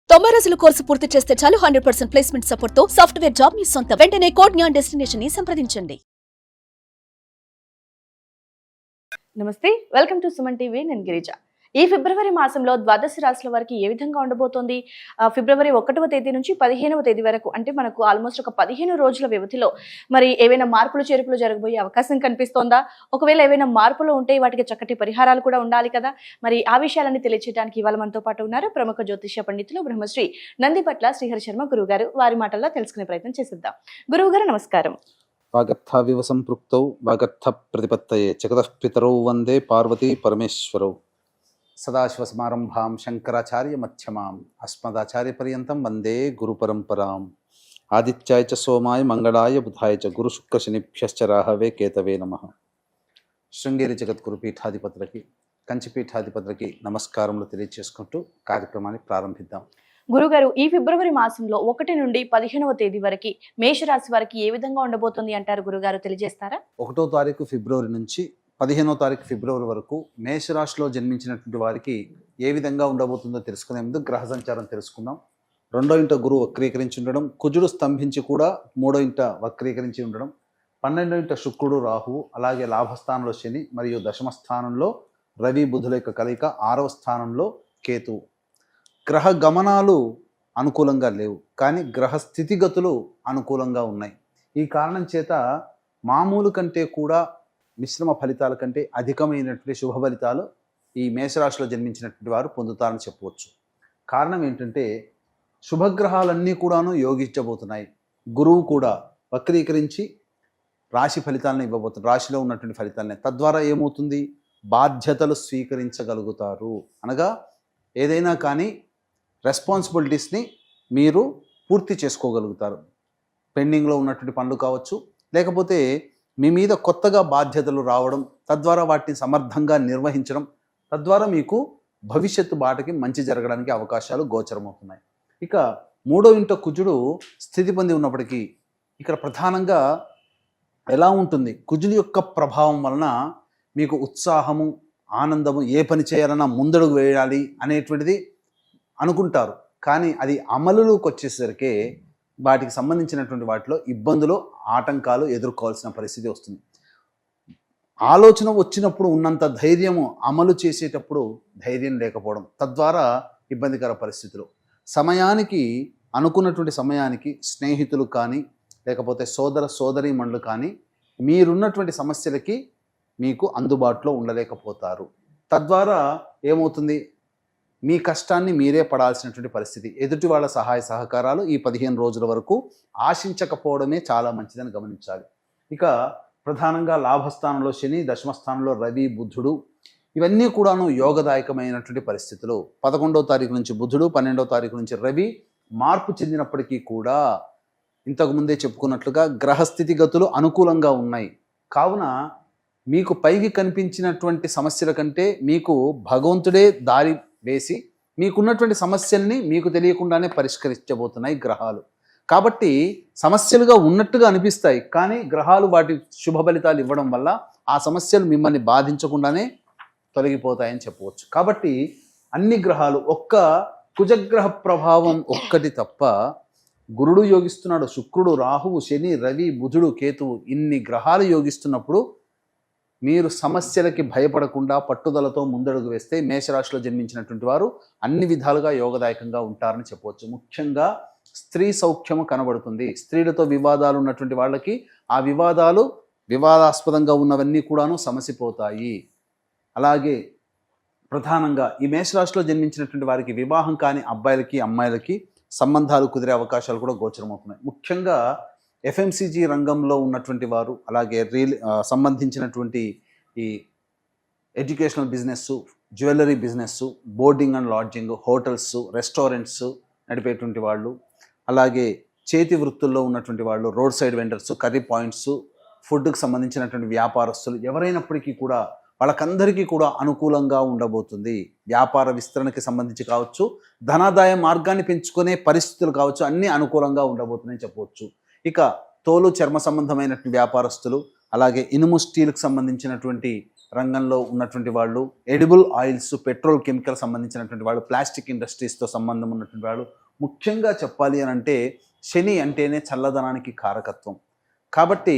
90 రోజుల కోర్సు పూర్తి చేస్తే చాలు 100% ప్లేస్మెంట్ సపోర్ట్ తో సాఫ్ట్వేర్ జాబ్ మీ సొంతం. వెంటనే కోడ్ జ్ఞాన్ డెస్టినేషన్ ని సంప్రదించండి. నమస్తే, వెల్కమ్ టు సుమన్ టీవీ. నేను గిరిజ. ఈ ఫిబ్రవరి మాసంలో ద్వాదశ రాశుల వారికి ఏ విధంగా ఉండబోతోంది? ఫిబ్రవరి 1వ తేదీ నుంచి 15వ తేదీ వరకు, అంటే మనకు ఆల్మోస్ట్ ఒక 15 రోజుల వ్యవధిలో మరి ఏవైనా మార్పులు చేర్పులు జరగబోయే అవకాశం కనిపిస్తోందా? ఒకవేళ ఏవైనా మార్పులు ఉంటే వాటికి చక్కటి పరిహారాలు కూడా ఉండాలి కదా. మరి ఆ విషయాలన్నీ తెలియచేయడానికి ఇవాళ మనతో పాటు ఉన్నారు ప్రముఖ జ్యోతిష్య పండితులు బ్రహ్మశ్రీ నందిపట్ల శ్రీహరి శర్మ గురువు గారు. వారి మాటల్లో తెలుసుకునే ప్రయత్నం చేసిద్దాం. గురువు గారు నమస్కారం. వాగర్థావివ సంపృక్తౌ వాగర్థ ప్రతిపత్తయే జగతః పితరౌ వందే పార్వతీ పరమేశ్వరౌ. సదాశివసమారంభాం శంకరాచార్య మధ్యమాం అస్మదాచార్య పర్యంతం వందే గురు పరంపరాం. ఆదిత్యాయ చ సోమాయ మంగళాయ బుధాయ చ గురు శుక్ర శనిభ్యశ్చ రాహవే కేతవే నమః. శృంగేరి జగద్గురు పీఠాధిపతులకి, కంచి పీఠాధిపతులకి నమస్కారములు తెలియజేసుకుంటూ కార్యక్రమాన్ని ప్రారంభిద్దాం. గురుగారు, ఈ ఫిబ్రవరి మాసంలో 1 నుండి 15వ తేదీ వరకు మేషరాశి వారికి ఏ విధంగా ఉండబోతుంది అంటారు? గురుగారు తెలియజేస్తారా? 1వ తారీఖు ఫిబ్రవరి నుంచి 15వ తారీఖు ఫిబ్రవరి వరకు మేషరాశిలో జన్మించినటువంటి వారికి ఏ విధంగా ఉండబోతుందో తెలుసుకునే ముందు గ్రహ సంచారం తెలుసుకుందాం. 2వ ఇంట గురువు వక్రీకరించి ఉండడం, కుజుడు స్తంభించి కూడా 3వ ఇంట వక్రీకరించి ఉండడం, 12వ ఇంట శుక్రుడు రాహువు, అలాగే లాభస్థానంలో శని మరియు దశమ స్థానంలో రవి బుధుల యొక్క కలయిక, 6వ స్థానంలో కేతువు. గ్రహ గమనాలు అనుకూలంగా లేవు, కానీ గ్రహ స్థితిగతులు అనుకూలంగా ఉన్నాయి. ఈ కారణం చేత మామూలు కంటే కూడా మిశ్రమ ఫలితాల కంటే అధికమైనటువంటి శుభ ఫలితాలు ఈ మేషరాశిలో జన్మించినటువంటి వారు పొందుతారని చెప్పవచ్చు. కారణం ఏంటంటే శుభగ్రహాలన్నీ కూడాను యోగించబోతున్నాయి. గురువు కూడా వక్రీకరించి రాశి ఫలితాలను ఇవ్వబోతున్నారు, రాశిలో ఉన్నటువంటి ఫలితాలనే. తద్వారా ఏమవుతుంది? బాధ్యతలు స్వీకరించగలుగుతారు. అనగా ఏదైనా కానీ రెస్పాన్సిబిలిటీస్ని మీరు పూర్తి చేసుకోగలుగుతారు. పెండింగ్లో ఉన్నటువంటి పనులు కావచ్చు, లేకపోతే మీ మీద కొత్తగా బాధ్యతలు రావడం, తద్వారా వాటిని సమర్థంగా నిర్వహించడం, తద్వారా మీకు భవిష్యత్తు బాటకి మంచి జరగడానికి అవకాశాలు గోచరమవుతున్నాయి. ఇక 3వ ఇంట కుజుడు స్థితి పొంది ఉన్నప్పటికీ ఇక్కడ ప్రధానంగా ఎలా ఉంటుంది? కుజుడి యొక్క ప్రభావం వలన మీకు ఉత్సాహము, ఆనందము, ఏ పని చేయాలన్నా ముందడుగు వేయాలి అనేటువంటిది అనుకుంటారు. కానీ అది అమలులోకి వచ్చేసరికి వాటికి సంబంధించినటువంటి వాటిలో ఇబ్బందులు, ఆటంకాలు ఎదుర్కోవాల్సిన పరిస్థితి వస్తుంది. ఆలోచన వచ్చినప్పుడు ఉన్నంత ధైర్యము అమలు చేసేటప్పుడు ధైర్యం లేకపోవడం, తద్వారా ఇబ్బందికర పరిస్థితులు. సమయానికి, అనుకున్నటువంటి సమయానికి స్నేహితులు కానీ లేకపోతే సోదర సోదరీమణులు కానీ మీరున్నటువంటి సమస్యలకి మీకు అందుబాటులో ఉండలేకపోతారు. తద్వారా ఏమవుతుంది? మీ కష్టాన్ని మీరే పడాల్సినటువంటి పరిస్థితి. ఎదుటి వాళ్ళ సహాయ సహకారాలు ఈ 15 రోజుల వరకు ఆశించకపోవడమే చాలా మంచిదని గమనించాలి. ఇక ప్రధానంగా లాభస్థానంలో శని, దశమస్థానంలో రవి బుధుడు, ఇవన్నీ కూడాను యోగదాయకమైనటువంటి పరిస్థితులు. 11వ తారీఖు నుంచి బుధుడు, 12వ తారీఖు నుంచి రవి మార్పు చెందినప్పటికీ కూడా ఇంతకుముందే చెప్పుకున్నట్లుగా గ్రహస్థితిగతులు అనుకూలంగా ఉన్నాయి. కావున మీకు పైకి కనిపించినటువంటి సమస్యల కంటే మీకు భగవంతుడే దారి వేసి మీకున్నటువంటి సమస్యల్ని మీకు తెలియకుండానే పరిష్కరించబోతున్నాయి గ్రహాలు. కాబట్టి సమస్యలుగా ఉన్నట్టుగా అనిపిస్తాయి, కానీ గ్రహాలు వాటి శుభ ఫలితాలు ఇవ్వడం వల్ల ఆ సమస్యలు మిమ్మల్ని బాధించకుండానే తొలగిపోతాయని చెప్పవచ్చు. కాబట్టి అన్ని గ్రహాలు, ఒక్క కుజగ్రహ ప్రభావం ఒక్కటి తప్ప గురుడు యోగిస్తున్నాడు, శుక్రుడు, రాహువు, శని, రవి, బుధుడు, కేతువు, ఇన్ని గ్రహాలు యోగిస్తున్నప్పుడు మీరు సమస్యలకి భయపడకుండా పట్టుదలతో ముందడుగు వేస్తే మేషరాశిలో జన్మించినటువంటి వారు అన్ని విధాలుగా యోగదాయకంగా ఉంటారని చెప్పవచ్చు. ముఖ్యంగా స్త్రీ సౌఖ్యము కనబడుతుంది. స్త్రీలతో వివాదాలు ఉన్నటువంటి వాళ్ళకి ఆ వివాదాలు, వివాదాస్పదంగా ఉన్నవన్నీ కూడాను సమసిపోతాయి. అలాగే ప్రధానంగా ఈ మేషరాశిలో జన్మించినటువంటి వారికి వివాహం కాని అబ్బాయిలకి, అమ్మాయిలకి సంబంధాలు కుదిరే అవకాశాలు కూడా గోచరమవుతున్నాయి. ముఖ్యంగా ఎఫ్ఎంసీజీ రంగంలో ఉన్నటువంటి వారు, అలాగే సంబంధించినటువంటి ఈ educational business, jewellery business, boarding and lodging, hotels, restaurants నడిపేటువంటి వాళ్ళు, అలాగే చేతి వృత్తుల్లో ఉన్నటువంటి వాళ్ళు, road side vendors, curry points, ఫుడ్కి సంబంధించినటువంటి వ్యాపారస్తులు, ఎవరైనప్పటికీ కూడా వాళ్ళకందరికీ కూడా అనుకూలంగా ఉండబోతుంది. వ్యాపార విస్తరణకి సంబంధించి కావచ్చు, ధనాదాయ మార్గాన్ని పెంచుకునే పరిస్థితులు కావచ్చు, అన్నీ అనుకూలంగా ఉండబోతున్నాయని చెప్పవచ్చు. ఇక తోలు, చర్మ సంబంధమైనటువంటి వ్యాపారస్తులు, అలాగే ఇనుము, స్టీల్కి సంబంధించినటువంటి రంగంలో ఉన్నటువంటి వాళ్ళు, ఎడిబుల్ ఆయిల్స్, పెట్రోల్ కెమికల్ సంబంధించినటువంటి వాళ్ళు, ప్లాస్టిక్ ఇండస్ట్రీస్తో సంబంధం ఉన్నటువంటి వాళ్ళు, ముఖ్యంగా చెప్పాలి అని అంటే శని అంటేనే చల్లదనానికి కారకత్వం. కాబట్టి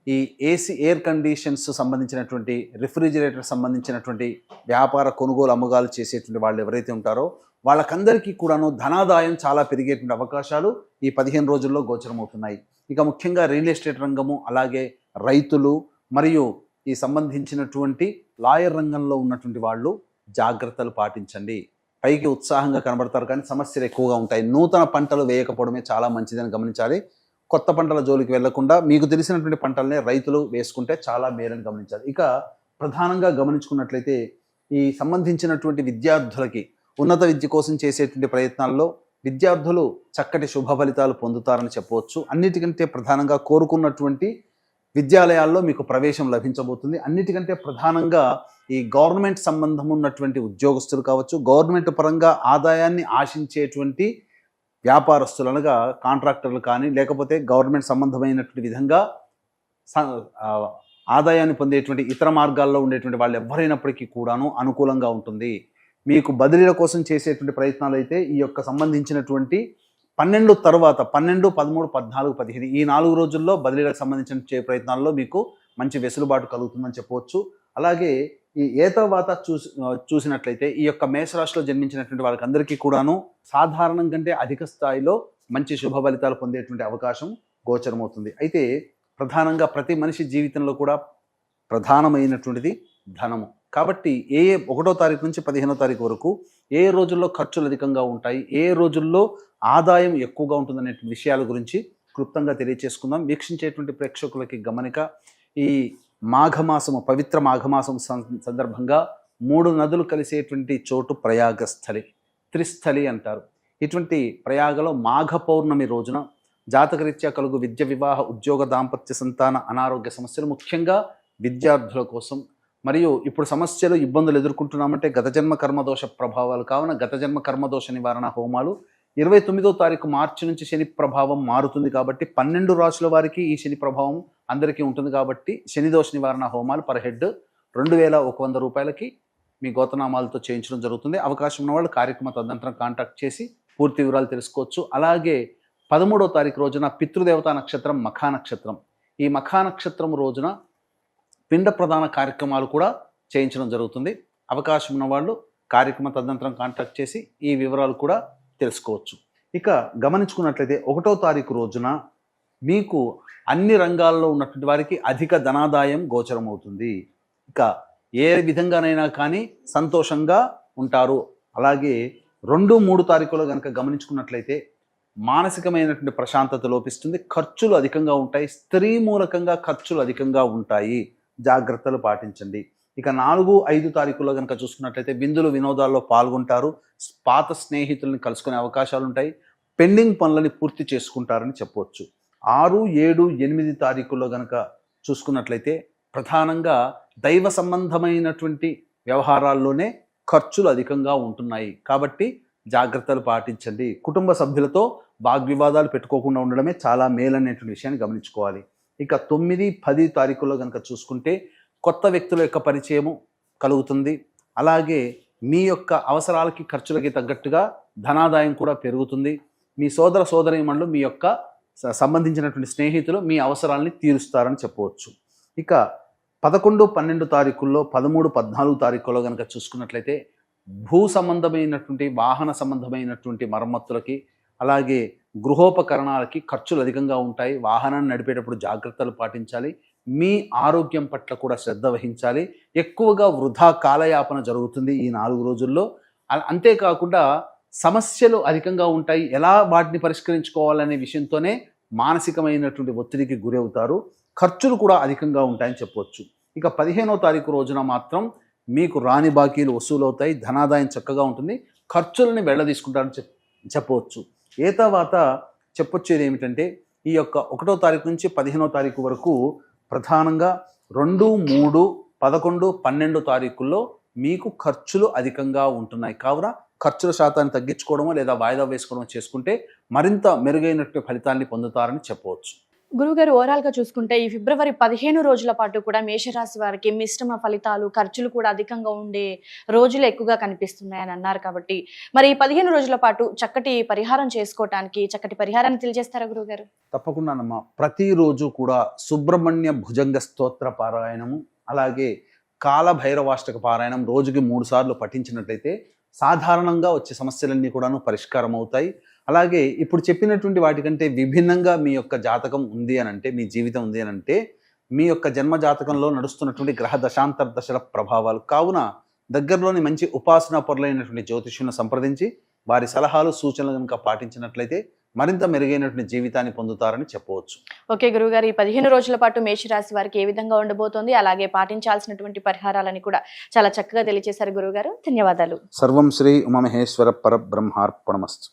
ఈ ఏసీ, ఎయిర్ కండిషన్స్ సంబంధించినటువంటి, రిఫ్రిజిరేటర్ సంబంధించినటువంటి వ్యాపార కొనుగోలు అమ్మగాలు చేసేటువంటి వాళ్ళు ఎవరైతే ఉంటారో వాళ్ళకందరికీ కూడాను ధనాదాయం చాలా పెరిగేటువంటి అవకాశాలు ఈ 15 రోజుల్లో గోచరమవుతున్నాయి. ఇక ముఖ్యంగా రియల్ ఎస్టేట్ రంగము, అలాగే రైతులు మరియు ఈ సంబంధించినటువంటి లాయర్ రంగంలో ఉన్నటువంటి వాళ్ళు జాగ్రత్తలు పాటించండి. పైకి ఉత్సాహంగా కనబడతారు కానీ సమస్యలు ఎక్కువగా ఉంటాయి. నూతన పంటలు వేయకపోవడమే చాలా మంచిదని గమనించాలి. కొత్త పంటల జోలికి వెళ్లకుండా మీకు తెలిసినటువంటి పంటలనే రైతులు వేసుకుంటే చాలా మేలని గమనించాలి. ఇక ప్రధానంగా గమనించుకున్నట్లయితే ఈ సంబంధించినటువంటి విద్యార్థులకి ఉన్నత విద్య కోసం చేసేటువంటి ప్రయత్నాల్లో విద్యార్థులు చక్కటి శుభ ఫలితాలు పొందుతారని చెప్పవచ్చు. అన్నిటికంటే ప్రధానంగా కోరుకున్నటువంటి విద్యాలయాల్లో మీకు ప్రవేశం లభించబోతుంది. అన్నిటికంటే ప్రధానంగా ఈ గవర్నమెంట్ సంబంధం ఉన్నటువంటి ఉద్యోగస్తులు కావచ్చు, గవర్నమెంట్ పరంగా ఆదాయాన్ని ఆశించేటువంటి వ్యాపారస్తులు అనగా కాంట్రాక్టర్లు కానీ, లేకపోతే గవర్నమెంట్ సంబంధమైనటువంటి విధంగా ఆదాయాన్ని పొందేటువంటి ఇతర మార్గాల్లో ఉండేటువంటి వాళ్ళు ఎవరైనప్పటికీ కూడాను అనుకూలంగా ఉంటుంది. మీకు బదిలీల కోసం చేసేటువంటి ప్రయత్నాలు అయితే ఈ యొక్క సంబంధించినటువంటి 12 తర్వాత 12, 13, 14, 15 ఈ 4 రోజుల్లో బదిలీలకు సంబంధించిన ప్రయత్నాల్లో మీకు మంచి వెసులుబాటు కలుగుతుందని చెప్పవచ్చు. అలాగే ఈ ఏతవాత చూసినట్లయితే ఈ యొక్క మేషరాశిలో జన్మించినటువంటి వాళ్ళకందరికీ కూడాను సాధారణం కంటే అధిక స్థాయిలో మంచి శుభ ఫలితాలు పొందేటువంటి అవకాశం గోచరమవుతుంది. అయితే ప్రధానంగా ప్రతి మనిషి జీవితంలో కూడా ప్రధానమైనటువంటిది ధనము. కాబట్టి 1వ తారీఖు నుంచి 15వ తారీఖు వరకు ఏ రోజుల్లో ఖర్చులు అధికంగా ఉంటాయి, ఏ రోజుల్లో ఆదాయం ఎక్కువగా ఉంటుందనే విషయాల గురించి క్లుప్తంగా తెలియచేసుకుందాం. వీక్షించేటువంటి ప్రేక్షకులకి గమనిక, ఈ మాఘమాసము, పవిత్ర మాఘమాసం సందర్భంగా 3 నదులు కలిసేటువంటి చోటు ప్రయాగస్థలి, త్రిస్థలి అంటారు. ఇటువంటి ప్రయాగలో మాఘ పౌర్ణమి రోజున జాతకరీత్యా కలుగు విద్య, వివాహ, ఉద్యోగ, దాంపత్య, సంతాన, అనారోగ్య సమస్యలు, ముఖ్యంగా విద్యార్థుల కోసం, మరియు ఇప్పుడు సమస్యలు, ఇబ్బందులు ఎదుర్కొంటున్నామంటే గత జన్మ కర్మదోష ప్రభావాలు కావున గత జన్మ కర్మదోష నివారణ హోమాలు 29వ తారీఖు మార్చి నుంచి శని ప్రభావం మారుతుంది కాబట్టి 12 రాశుల వారికి ఈ శని ప్రభావం అందరికీ ఉంటుంది కాబట్టి శని దోష నివారణ హోమాలు పర్ హెడ్ 2100 రూపాయలకి మీ గోతనామాలతో చేయించడం జరుగుతుంది. అవకాశం ఉన్నవాళ్ళు కార్యక్రమ తదనంతరం కాంటాక్ట్ చేసి పూర్తి వివరాలు తెలుసుకోవచ్చు. అలాగే 13వ తారీఖు రోజున పితృదేవతా నక్షత్రం మఖా నక్షత్రం. ఈ మఖా నక్షత్రం రోజున పిండ ప్రధాన కార్యక్రమాలు కూడా చేయించడం జరుగుతుంది. అవకాశం ఉన్నవాళ్ళు కార్యక్రమ తదనంతరం కాంటాక్ట్ చేసి ఈ వివరాలు కూడా తెలుసుకోవచ్చు. ఇక గమనించుకున్నట్లయితే 1వ తారీఖు రోజున మీకు అన్ని రంగాల్లో ఉన్నటువంటి వారికి అధిక ధనాదాయం గోచరం అవుతుంది. ఇక ఏ విధంగానైనా కానీ సంతోషంగా ఉంటారు. అలాగే 2, 3 తారీఖులో కనుక గమనించుకున్నట్లయితే మానసికమైనటువంటి ప్రశాంతత లోపిస్తుంది, ఖర్చులు అధికంగా ఉంటాయి, స్త్రీ మూలకంగా ఖర్చులు అధికంగా ఉంటాయి, జాగ్రత్తలు పాటించండి. ఇక 4, 5 తారీఖుల్లో కనుక చూసుకున్నట్లయితే విందులు, వినోదాల్లో పాల్గొంటారు, పాత స్నేహితుల్ని కలుసుకునే అవకాశాలు ఉంటాయి, పెండింగ్ పనులని పూర్తి చేసుకుంటారని చెప్పవచ్చు. 6, 7, 8 తారీఖుల్లో కనుక చూసుకున్నట్లయితే ప్రధానంగా దైవ సంబంధమైనటువంటి వ్యవహారాల్లోనే ఖర్చులు అధికంగా ఉంటున్నాయి కాబట్టి జాగ్రత్తలు పాటించండి. కుటుంబ సభ్యులతో వాగ్వివాదాలు పెట్టుకోకుండా ఉండడమే చాలా మేలనేటువంటి విషయాన్ని గమనించుకోవాలి. ఇక 9, 10 తారీఖుల్లో కనుక చూసుకుంటే కొత్త వ్యక్తుల యొక్క పరిచయము కలుగుతుంది. అలాగే మీ యొక్క అవసరాలకి, ఖర్చులకి తగ్గట్టుగా ధనాదాయం కూడా పెరుగుతుంది. మీ సోదర సోదరీమణులు, మీ యొక్క సంబంధించినటువంటి స్నేహితులు మీ అవసరాలని తీరుస్తారని చెప్పవచ్చు. ఇక 11, 12 తారీఖుల్లో 13, 14 తారీఖుల్లో కనుక చూసుకున్నట్లయితే భూ సంబంధమైనటువంటి, వాహన సంబంధమైనటువంటి మరమ్మతులకి, అలాగే గృహోపకరణాలకి ఖర్చులు అధికంగా ఉంటాయి. వాహనాన్ని నడిపేటప్పుడు జాగ్రత్తలు పాటించాలి. మీ ఆరోగ్యం పట్ల కూడా శ్రద్ధ వహించాలి. ఎక్కువగా వృధా కాలయాపన జరుగుతుంది ఈ 4 రోజుల్లో. అంతేకాకుండా సమస్యలు అధికంగా ఉంటాయి. ఎలా వాటిని పరిష్కరించుకోవాలనే విషయంతోనే మానసికమైనటువంటి ఒత్తిడికి గురి అవుతారు. ఖర్చులు కూడా అధికంగా ఉంటాయని చెప్పవచ్చు. ఇక 15వ తారీఖు రోజున మాత్రం మీకు రాని బాకీలు వసూలు అవుతాయి, ధనాదాయం చక్కగా ఉంటుంది, ఖర్చులని వెళ్ళదీసుకుంటారని చెప్పవచ్చు. ఏ తర్వాత చెప్పొచ్చేది ఏమిటంటే ఈ యొక్క 1వ తారీఖు నుంచి 15వ తారీఖు వరకు ప్రధానంగా 2, 3, 11, 12 తారీఖుల్లో మీకు ఖర్చులు అధికంగా ఉంటున్నాయి. కావున ఖర్చుల శాతాన్ని తగ్గించుకోవడమో లేదా వాయిదా వేసుకోవడమో చేసుకుంటే మరింత మెరుగైనటువంటి ఫలితాన్ని పొందుతారని చెప్పవచ్చు. గురువుగారు ఓవరాల్ గా చూసుకుంటే ఈ ఫిబ్రవరి 15 రోజుల పాటు కూడా మేషరాశి వారికి మిశ్రమ ఫలితాలు, ఖర్చులు కూడా అధికంగా ఉండే రోజులు ఎక్కువగా కనిపిస్తున్నాయని అన్నారు కాబట్టి మరి ఈ 15 రోజుల పాటు చక్కటి పరిహారం చేసుకోవటానికి చక్కటి పరిహారాన్ని తెలియజేస్తారా గురువుగారు? తప్పకుండానమ్మా. ప్రతిరోజు కూడా సుబ్రహ్మణ్య భుజంగ స్తోత్ర పారాయణము, అలాగే కాలభైరవాష్టక పారాయణం రోజుకి 3 సార్లు పఠించినట్లయితే సాధారణంగా వచ్చే సమస్యలన్నీ కూడాను పరిష్కారం అవుతాయి. అలాగే ఇప్పుడు చెప్పినటువంటి వాటికంటే విభిన్నంగా మీ యొక్క జాతకం ఉంది అని అంటే, మీ జీవితం ఉంది అని అంటే, మీ యొక్క జన్మ జాతకంలో నడుస్తున్నటువంటి గ్రహ దశాంతర దశల ప్రభావాలు కావున దగ్గరలోని మంచి ఉపాసనా పరులైనటువంటి జ్యోతిష్యులను సంప్రదించి వారి సలహాలు సూచనలు కనుక పాటించినట్లయితే మరింత మెరుగైనటువంటి జీవితాన్ని పొందుతారని చెప్పవచ్చు. ఓకే గురువుగారు, ఈ 15 రోజుల పాటు మేషరాశి వారికి ఏ విధంగా ఉండబోతోంది, అలాగే పాటించాల్సినటువంటి పరిహారాలని కూడా చాలా చక్కగా తెలియజేశారు గురువుగారు. ధన్యవాదాలు. సర్వం శ్రీ ఉమామహేశ్వర పరబ్రహ్మార్పణమస్తు.